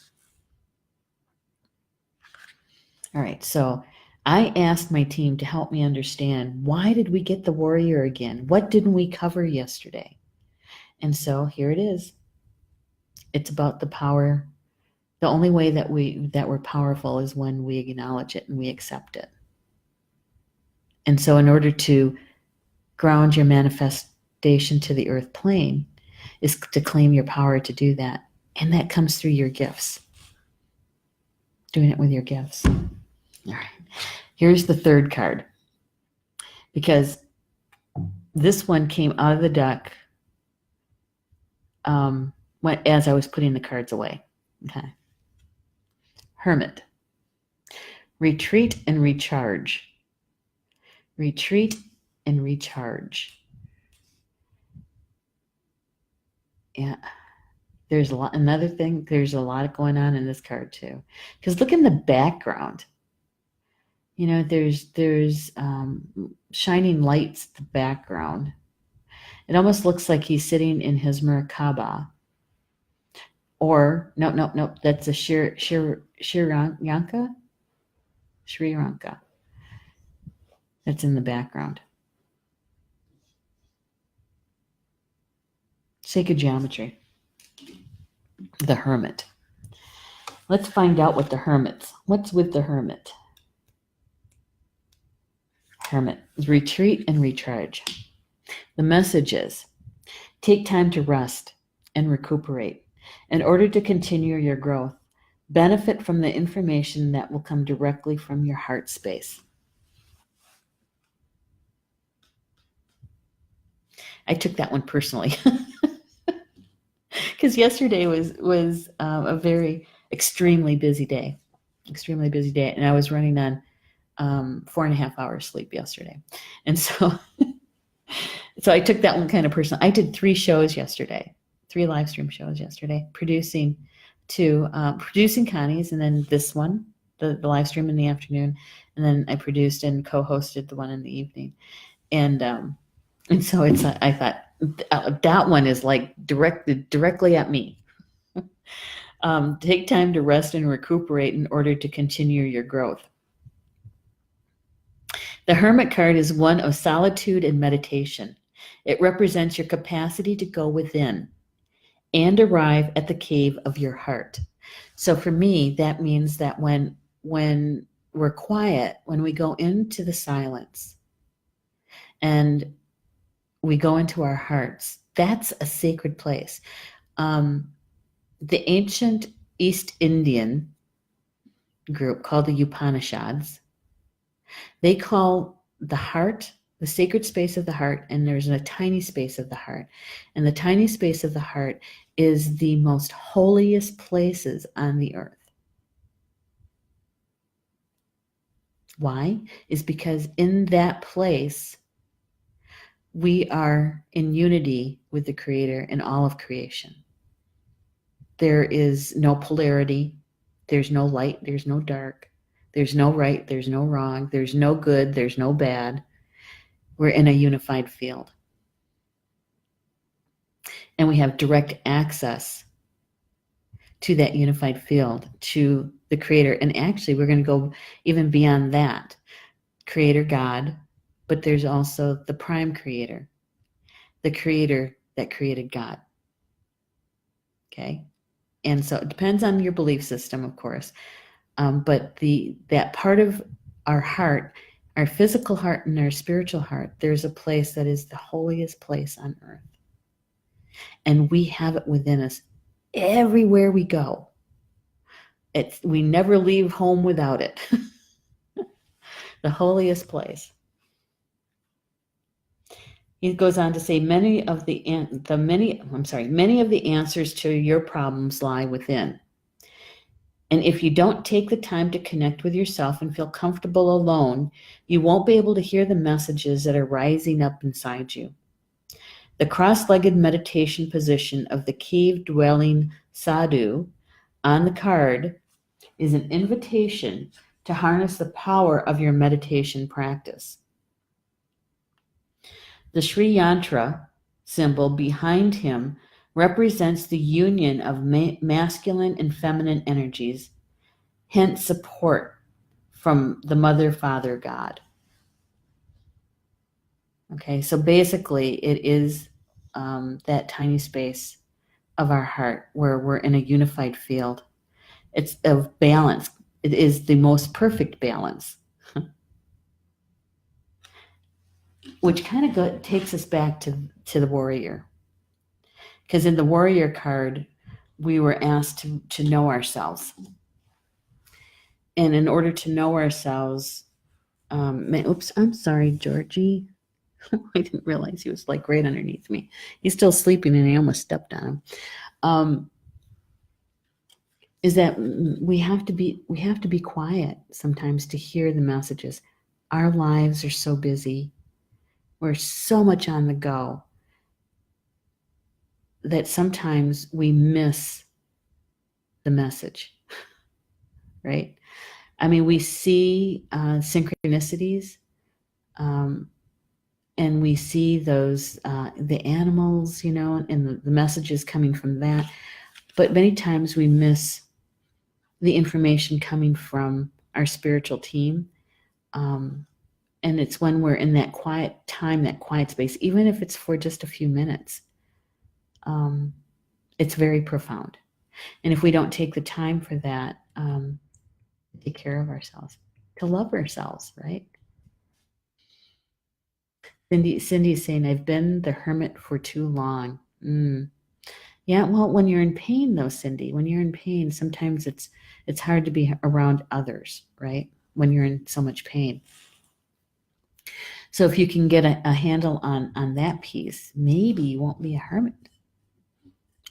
All right, so I asked my team to help me understand, why did we get the warrior again? What didn't we cover yesterday? And so here it is. It's about the power. The only way that we're powerful is when we acknowledge it and we accept it. And so in order to ground your manifestation to the earth plane is to claim your power to do that. And that comes through your gifts. Doing it with your gifts. All right. Here's the third card, because this one came out of the deck as I was putting the cards away. Okay. Hermit. Retreat and recharge. Retreat and recharge. Yeah. There's a lot. Another thing, there's a lot going on in this card too. Because look in the background. There's shining lights in the background. It almost looks like he's sitting in his Merkaba. Or, no, that's a Sri Lanka. That's in the background. Sacred geometry. The Hermit. Let's find out what's with the Hermit. Hermit, retreat and recharge. The message is, take time to rest and recuperate in order to continue your growth. Benefit from the information that will come directly from your heart space. I took that one personally because yesterday was a very extremely busy day, and I was running on 4.5 hours sleep yesterday, and so I took that one kind of personal. I did 3 shows yesterday, 3 live stream shows yesterday, producing Connie's, and then this one, the live stream in the afternoon, and then I produced and co-hosted the one in the evening, and so it's I thought that one is like directed directly at me. Take time to rest and recuperate in order to continue your growth. The Hermit card is one of solitude and meditation. It represents your capacity to go within and arrive at the cave of your heart. So for me, that means that when we're quiet, when we go into the silence and we go into our hearts, that's a sacred place. The ancient East Indian group called the Upanishads, they call the heart the sacred space of the heart, and there's a tiny space of the heart. And the tiny space of the heart is the most holiest places on the earth. Why? Is because in that place, we are in unity with the Creator and all of creation. There is no polarity. There's no light. There's no dark. There's no right. There's no wrong. There's no good. There's no bad. We're in a unified field. And we have direct access to that unified field, to the Creator. And actually, we're going to go even beyond that. Creator God, but there's also the prime Creator, the Creator that created God. Okay? And so it depends on your belief system, of course. But that part of our heart, our physical heart and our spiritual heart, there's a place that is the holiest place on earth. And we have it within us everywhere we go. We never leave home without it. The holiest place. He goes on to say, many of the answers to your problems lie within. And if you don't take the time to connect with yourself and feel comfortable alone, you won't be able to hear the messages that are rising up inside you. The cross-legged meditation position of the cave-dwelling sadhu on the card is an invitation to harness the power of your meditation practice. The Sri Yantra symbol behind him represents the union of masculine and feminine energies, hence support from the Mother, Father, God. Okay, so basically it is that tiny space of our heart where we're in a unified field. It's of balance. It is the most perfect balance. Which kind of takes us back to the warrior. Because in the warrior card, we were asked to know ourselves. And in order to know ourselves, oops, I'm sorry, Georgie. I didn't realize he was like right underneath me. He's still sleeping and I almost stepped on him. Is that we have to be quiet sometimes to hear the messages. Our lives are so busy. We're so much on the go that sometimes we miss the message, right? I mean, we see synchronicities, and we see those, the animals, and the messages coming from that. But many times we miss the information coming from our spiritual team. And it's when we're in that quiet time, that quiet space, even if it's for just a few minutes, it's very profound. And if we don't take the time for that, take care of ourselves, to love ourselves, right? Cindy is saying, I've been the hermit for too long. Yeah, well, when you're in pain, though, Cindy, when you're in pain, sometimes it's hard to be around others, right? When you're in so much pain. So if you can get a handle on that piece, maybe you won't be a hermit.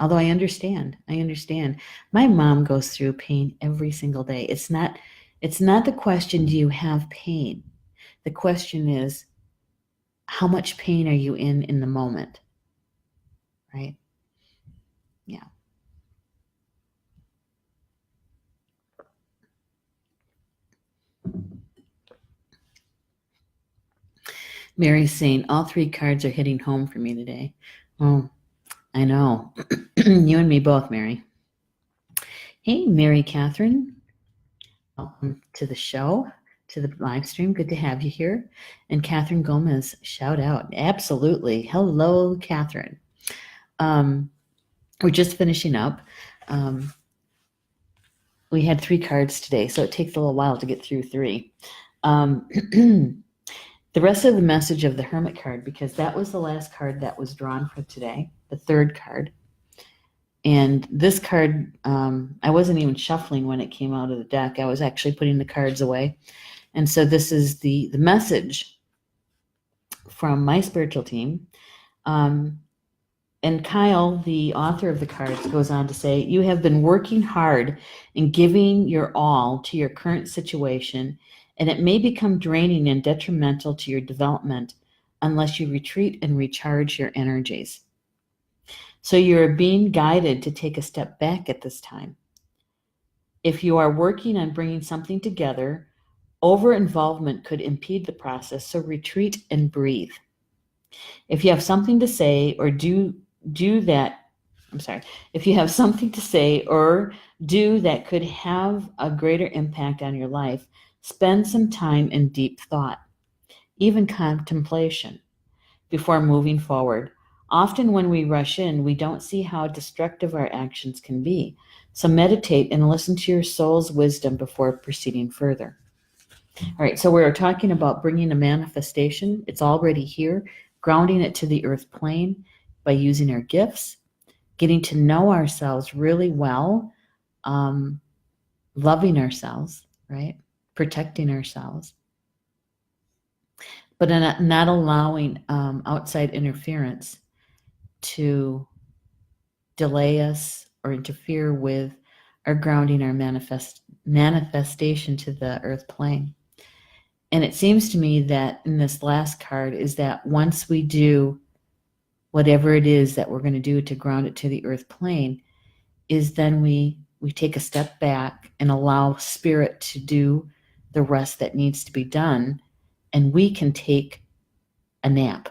Although I understand. My mom goes through pain every single day. It's not the question, do you have pain? The question is, how much pain are you in the moment? Right? Yeah. Mary's saying all three cards are hitting home for me today. Oh, I know. You and me both, Mary. Hey, Mary Catherine. Welcome to the show, to the live stream. Good to have you here. And Catherine Gomez, shout out. Absolutely. Hello, Catherine. We're just finishing up. We had 3 cards today, so it takes a little while to get through 3. The rest of the message of the Hermit card, because that was the last card that was drawn for today, the 3rd card. And this card, I wasn't even shuffling when it came out of the deck. I was actually putting the cards away. And so this is the message from my spiritual team. And Kyle, the author of the cards, goes on to say, you have been working hard and giving your all to your current situation, and it may become draining and detrimental to your development unless you retreat and recharge your energies. So you are being guided to take a step back at this time. If you are working on bringing something together, over-involvement could impede the process, so retreat and breathe. If you have something to say or do that, if you have something to say or do that could have a greater impact on your life, spend some time in deep thought, even contemplation, before moving forward. Often when we rush in, we don't see how destructive our actions can be. So meditate and listen to your soul's wisdom before proceeding further. All right, so we're talking about bringing a manifestation. It's already here, grounding it to the earth plane by using our gifts, getting to know ourselves really well, loving ourselves, right? Protecting ourselves, but not allowing outside interference to delay us or interfere with our grounding, our manifestation to the earth plane. And it seems to me that in this last card is that once we do whatever it is that we're going to do to ground it to the earth plane, is then we take a step back and allow spirit to do the rest that needs to be done, and we can take a nap.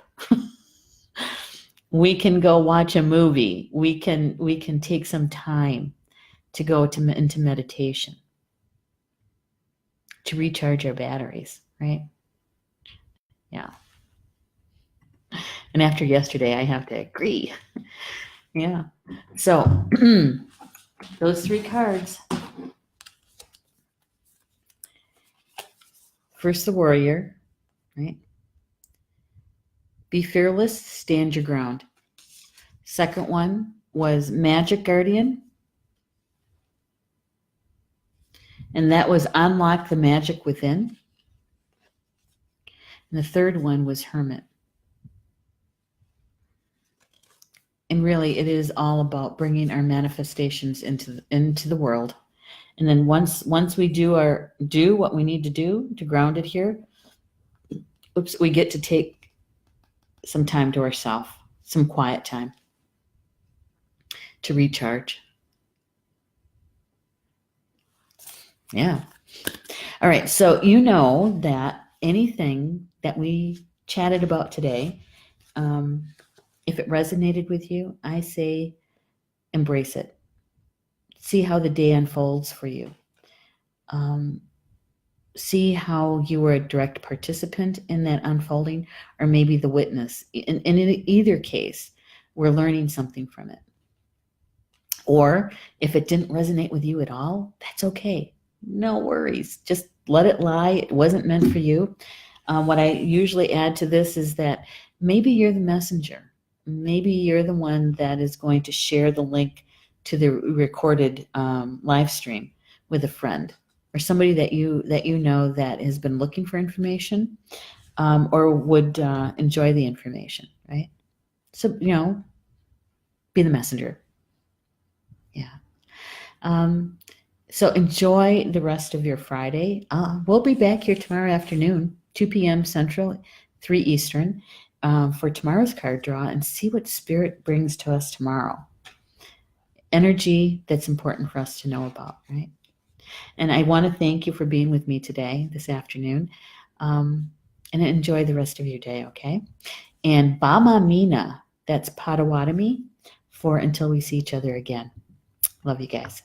We can go watch a movie. We can take some time to go into meditation, to recharge our batteries, right? Yeah. And after yesterday, I have to agree. Yeah. So those 3 cards. First, the warrior, right? Be fearless, stand your ground. Second one was Magick Guardian. And that was unlock the magic within. And the third one was Hermit. And really, it is all about bringing our manifestations into the world. And then once we do what we need to do to ground it here, we get to take some time to ourselves, some quiet time to recharge. Yeah. All right. So you know that anything that we chatted about today, if it resonated with you, I say embrace it. See how the day unfolds for you. See how you were a direct participant in that unfolding, or maybe the witness. And in either case, we're learning something from it. Or if it didn't resonate with you at all, that's okay. No worries. Just let it lie. It wasn't meant for you. What I usually add to this is that maybe you're the messenger. Maybe you're the one that is going to share the link to the recorded live stream with a friend or somebody that you know that has been looking for information or would enjoy the information, right? So, be the messenger. Yeah. So enjoy the rest of your Friday. We'll be back here tomorrow afternoon, 2 p.m. Central, 3 Eastern, for tomorrow's card draw and see what Spirit brings to us tomorrow. Energy that's important for us to know about, right? And I want to thank you for being with me today, this afternoon. And enjoy the rest of your day, okay? And Bama Mina, that's Potawatomi, for until we see each other again. Love you guys.